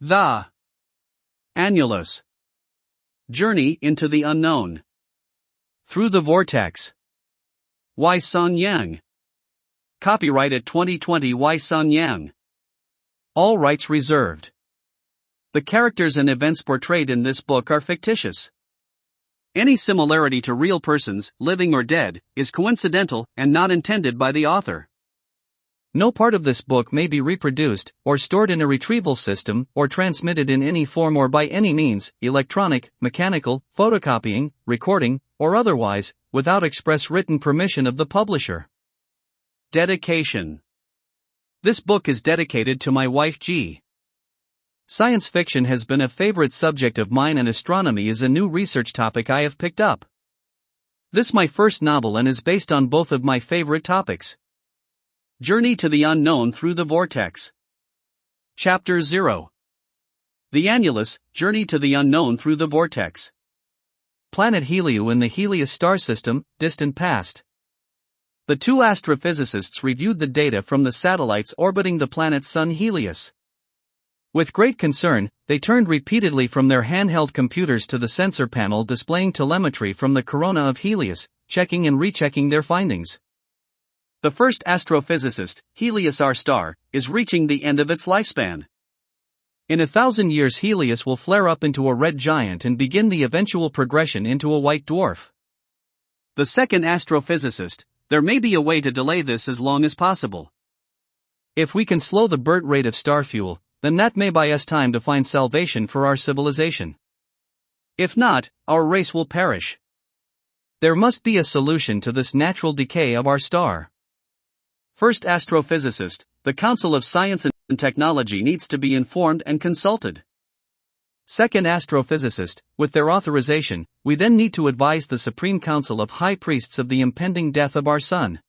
The Annulus. Journey into the unknown. Through the Vortex. Y Sun Yang. Copyrighted 2020 Y Sun Yang. All rights reserved. The characters and events portrayed in this book are fictitious. Any similarity to real persons, living or dead, is coincidental and not intended by the author. No part of this book may be reproduced, or stored in a retrieval system, or transmitted in any form or by any means, electronic, mechanical, photocopying, recording, or otherwise, without express written permission of the publisher. Dedication. This book is dedicated to my wife G. Science fiction has been a favorite subject of mine, and astronomy is a new research topic I have picked up. This my first novel and is based on both of my favorite topics. Journey to the Unknown Through the Vortex. Chapter 0. The Annulus, Journey to the Unknown Through the Vortex. Planet Heliu in the Helios Star System, distant past. The two astrophysicists reviewed the data from the satellites orbiting the planet's sun Helios. With great concern, they turned repeatedly from their handheld computers to the sensor panel displaying telemetry from the corona of Helios, checking and rechecking their findings. The first astrophysicist, Helios our star, is reaching the end of its lifespan. In 1,000 years Helios will flare up into a red giant and begin the eventual progression into a white dwarf. The second astrophysicist, there may be a way to delay this as long as possible. If we can slow the burn rate of star fuel, then that may buy us time to find salvation for our civilization. If not, our race will perish. There must be a solution to this natural decay of our star. First astrophysicist, the Council of Science and Technology needs to be informed and consulted. Second astrophysicist, with their authorization, we then need to advise the Supreme Council of High Priests of the impending death of our sun.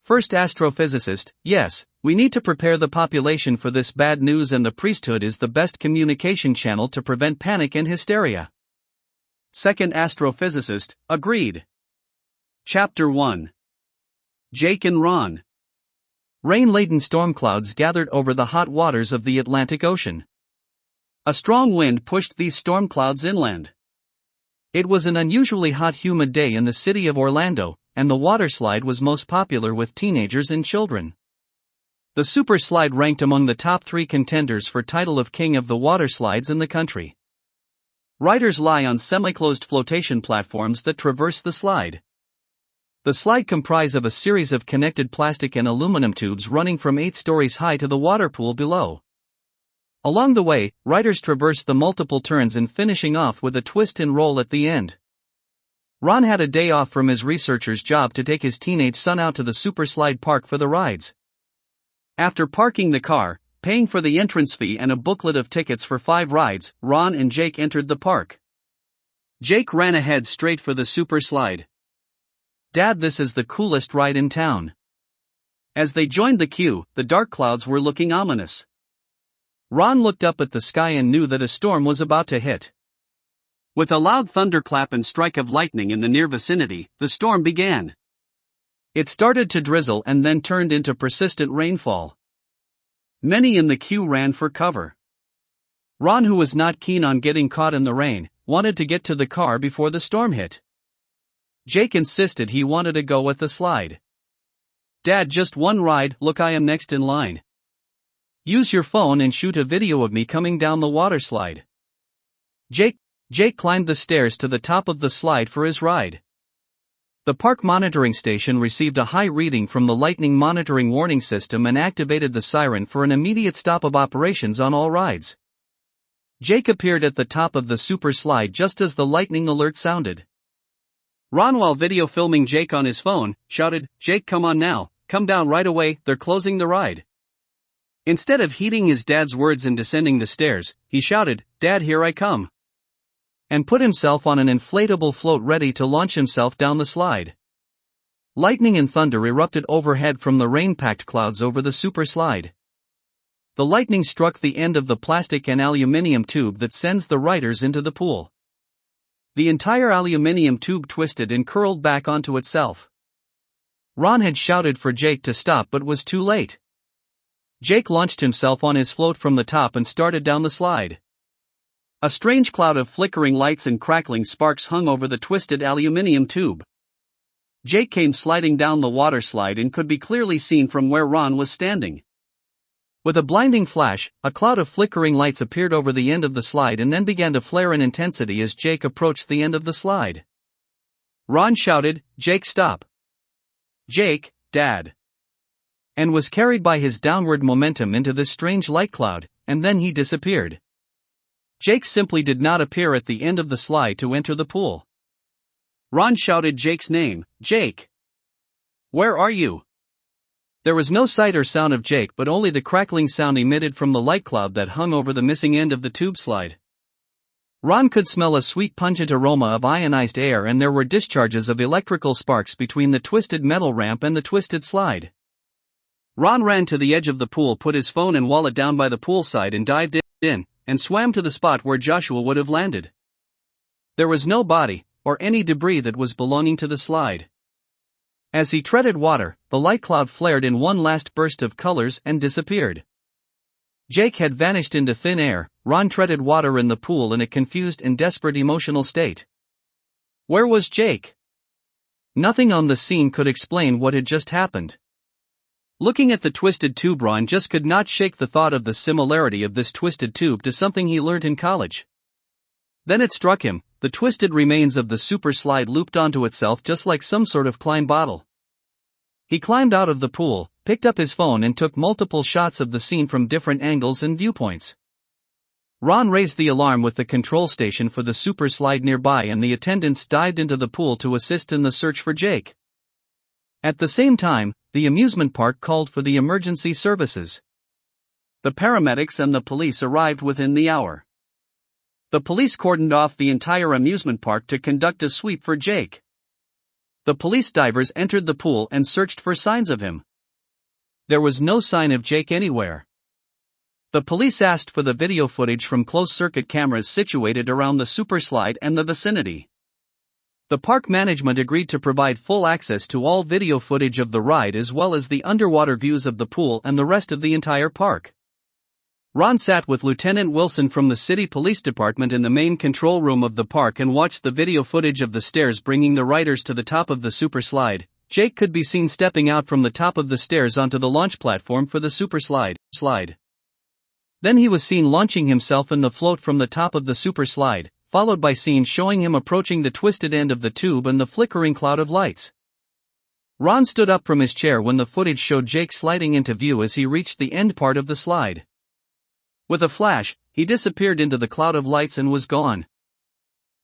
First astrophysicist, yes, we need to prepare the population for this bad news, and the priesthood is the best communication channel to prevent panic and hysteria. Second astrophysicist, agreed. Chapter 1. Jake and Ron. Rain-laden storm clouds gathered over the hot waters of the Atlantic Ocean. A strong wind pushed these storm clouds inland. It was an unusually hot, humid day in the city of Orlando, and the water slide was most popular with teenagers and children. The super slide ranked among the top 3 contenders for title of king of the water slides in the country. Riders lie on semi-closed flotation platforms that traverse the slide. The slide comprised of a series of connected plastic and aluminum tubes running from 8 stories high to the water pool below. Along the way, riders traverse the multiple turns and finishing off with a twist and roll at the end. Ron had a day off from his researcher's job to take his teenage son out to the super slide park for the rides. After parking the car, paying for the entrance fee and a booklet of tickets for 5 rides, Ron and Jake entered the park. Jake ran ahead straight for the super slide. "Dad, this is the coolest ride in town." As they joined the queue, the dark clouds were looking ominous. Ron looked up at the sky and knew that a storm was about to hit. With a loud thunderclap and strike of lightning in the near vicinity, the storm began. It started to drizzle and then turned into persistent rainfall. Many in the queue ran for cover. Ron, who was not keen on getting caught in the rain, wanted to get to the car before the storm hit. Jake insisted he wanted to go at the slide. "Dad, just one ride, look, I am next in line. Use your phone and shoot a video of me coming down the water slide." Jake climbed the stairs to the top of the slide for his ride. The park monitoring station received a high reading from the lightning monitoring warning system and activated the siren for an immediate stop of operations on all rides. Jake appeared at the top of the super slide just as the lightning alert sounded. Ron, while video filming Jake on his phone, shouted, "Jake, come on now, come down right away, they're closing the ride." Instead of heeding his dad's words and descending the stairs, he shouted, "Dad, here I come," and put himself on an inflatable float ready to launch himself down the slide. Lightning and thunder erupted overhead from the rain-packed clouds over the super slide. The lightning struck the end of the plastic and aluminium tube that sends the riders into the pool. The entire aluminium tube twisted and curled back onto itself. Ron had shouted for Jake to stop but was too late. Jake launched himself on his float from the top and started down the slide. A strange cloud of flickering lights and crackling sparks hung over the twisted aluminium tube. Jake came sliding down the water slide and could be clearly seen from where Ron was standing. With a blinding flash, a cloud of flickering lights appeared over the end of the slide and then began to flare in intensity as Jake approached the end of the slide. Ron shouted, "Jake, stop! Jake, Dad!" and was carried by his downward momentum into this strange light cloud, and then he disappeared. Jake simply did not appear at the end of the slide to enter the pool. Ron shouted Jake's name, "Jake! Where are you?" There was no sight or sound of Jake, but only the crackling sound emitted from the light cloud that hung over the missing end of the tube slide. Ron could smell a sweet pungent aroma of ionized air, and there were discharges of electrical sparks between the twisted metal ramp and the twisted slide. Ron ran to the edge of the pool, put his phone and wallet down by the poolside and dived in, and swam to the spot where Joshua would have landed. There was no body, or any debris that was belonging to the slide. As he treaded water, the light cloud flared in one last burst of colors and disappeared. Jake had vanished into thin air. Ron treaded water in the pool in a confused and desperate emotional state. Where was Jake? Nothing on the scene could explain what had just happened. Looking at the twisted tube, Ron just could not shake the thought of the similarity of this twisted tube to something he learned in college. Then it struck him, the twisted remains of the super slide looped onto itself just like some sort of climb bottle. He climbed out of the pool, picked up his phone and took multiple shots of the scene from different angles and viewpoints. Ron raised the alarm with the control station for the super slide nearby, and the attendants dived into the pool to assist in the search for Jake. At the same time, the amusement park called for the emergency services. The paramedics and the police arrived within the hour. The police cordoned off the entire amusement park to conduct a sweep for Jake. The police divers entered the pool and searched for signs of him. There was no sign of Jake anywhere. The police asked for the video footage from closed-circuit cameras situated around the super slide and the vicinity. The park management agreed to provide full access to all video footage of the ride as well as the underwater views of the pool and the rest of the entire park. Ron sat with Lieutenant Wilson from the city police department in the main control room of the park and watched the video footage of the stairs bringing the riders to the top of the super slide. Jake could be seen stepping out from the top of the stairs onto the launch platform for the super slide. Then he was seen launching himself in the float from the top of the super slide, followed by scenes showing him approaching the twisted end of the tube and the flickering cloud of lights. Ron stood up from his chair when the footage showed Jake sliding into view as he reached the end part of the slide. With a flash, he disappeared into the cloud of lights and was gone.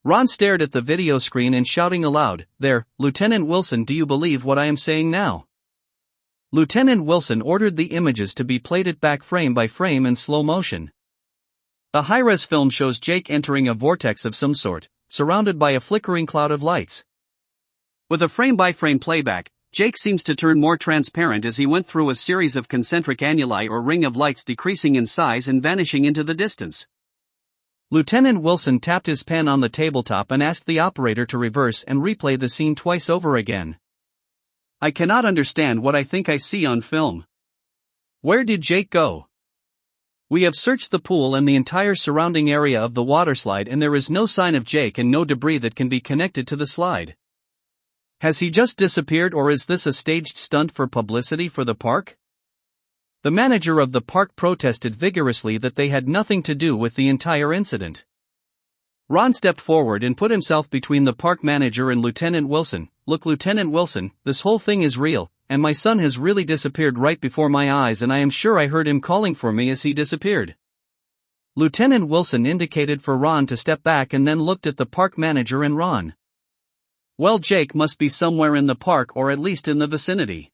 Ron stared at the video screen and shouting aloud, "There, Lieutenant Wilson, do you believe what I am saying now?" Lieutenant Wilson ordered the images to be played it back frame by frame in slow motion. A high-res film shows Jake entering a vortex of some sort, surrounded by a flickering cloud of lights. With a frame-by-frame playback, Jake seems to turn more transparent as he went through a series of concentric annuli or ring of lights decreasing in size and vanishing into the distance. Lieutenant Wilson tapped his pen on the tabletop and asked the operator to reverse and replay the scene twice over again. "I cannot understand what I think I see on film. Where did Jake go? We have searched the pool and the entire surrounding area of the waterslide and there is no sign of Jake and no debris that can be connected to the slide. Has he just disappeared, or is this a staged stunt for publicity for the park?" The manager of the park protested vigorously that they had nothing to do with the entire incident. Ron stepped forward and put himself between the park manager and Lieutenant Wilson. "Look, Lieutenant Wilson, this whole thing is real, and my son has really disappeared right before my eyes, and I am sure I heard him calling for me as he disappeared." Lieutenant Wilson indicated for Ron to step back and then looked at the park manager and Ron. "Well, Jake must be somewhere in the park or at least in the vicinity.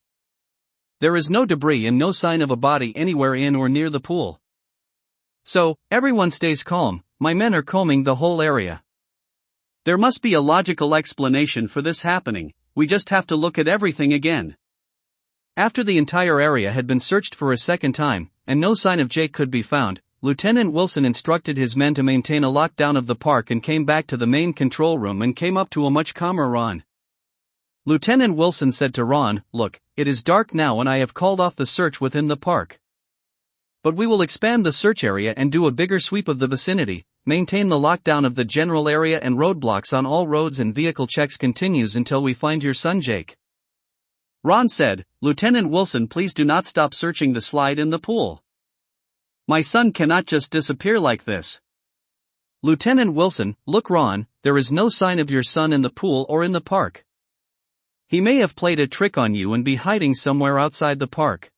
There is no debris and no sign of a body anywhere in or near the pool. So, everyone stays calm, my men are combing the whole area. There must be a logical explanation for this happening, we just have to look at everything again." After the entire area had been searched for a second time, and no sign of Jake could be found, Lieutenant Wilson instructed his men to maintain a lockdown of the park and came back to the main control room and came up to a much calmer Ron. Lieutenant Wilson said to Ron, "Look, it is dark now and I have called off the search within the park. But we will expand the search area and do a bigger sweep of the vicinity, maintain the lockdown of the general area and roadblocks on all roads, and vehicle checks continues until we find your son Jake. Ron said, Lieutenant Wilson, please do not stop searching the slide in the pool. My son cannot just disappear like this. Lieutenant Wilson, look Ron, there is no sign of your son in the pool or in the park. He may have played a trick on you and be hiding somewhere outside the park.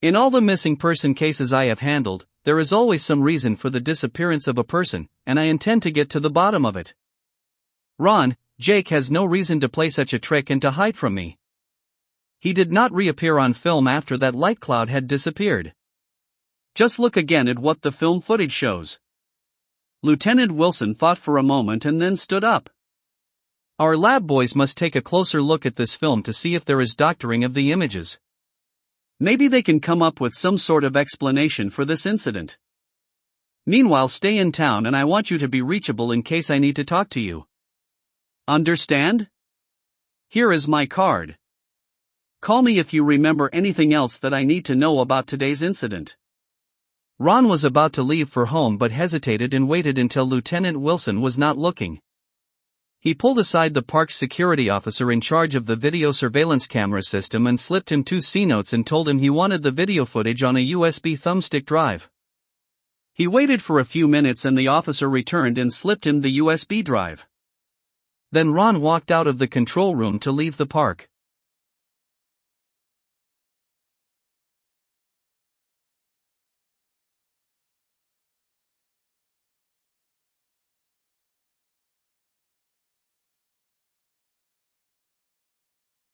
In all the missing person cases I have handled, there is always some reason for the disappearance of a person, and I intend to get to the bottom of it. Ron, Jake has no reason to play such a trick and to hide from me. He did not reappear on film after that light cloud had disappeared. Just look again at what the film footage shows. Lieutenant Wilson thought for a moment and then stood up. Our lab boys must take a closer look at this film to see if there is doctoring of the images. Maybe they can come up with some sort of explanation for this incident. Meanwhile, stay in town and I want you to be reachable in case I need to talk to you. Understand? Here is my card. Call me if you remember anything else that I need to know about today's incident. Ron was about to leave for home but hesitated and waited until Lieutenant Wilson was not looking. He pulled aside the park's security officer in charge of the video surveillance camera system and slipped him 2 C-notes and told him he wanted the video footage on a USB thumbstick drive. He waited for a few minutes and the officer returned and slipped him the USB drive. Then Ron walked out of the control room to leave the park.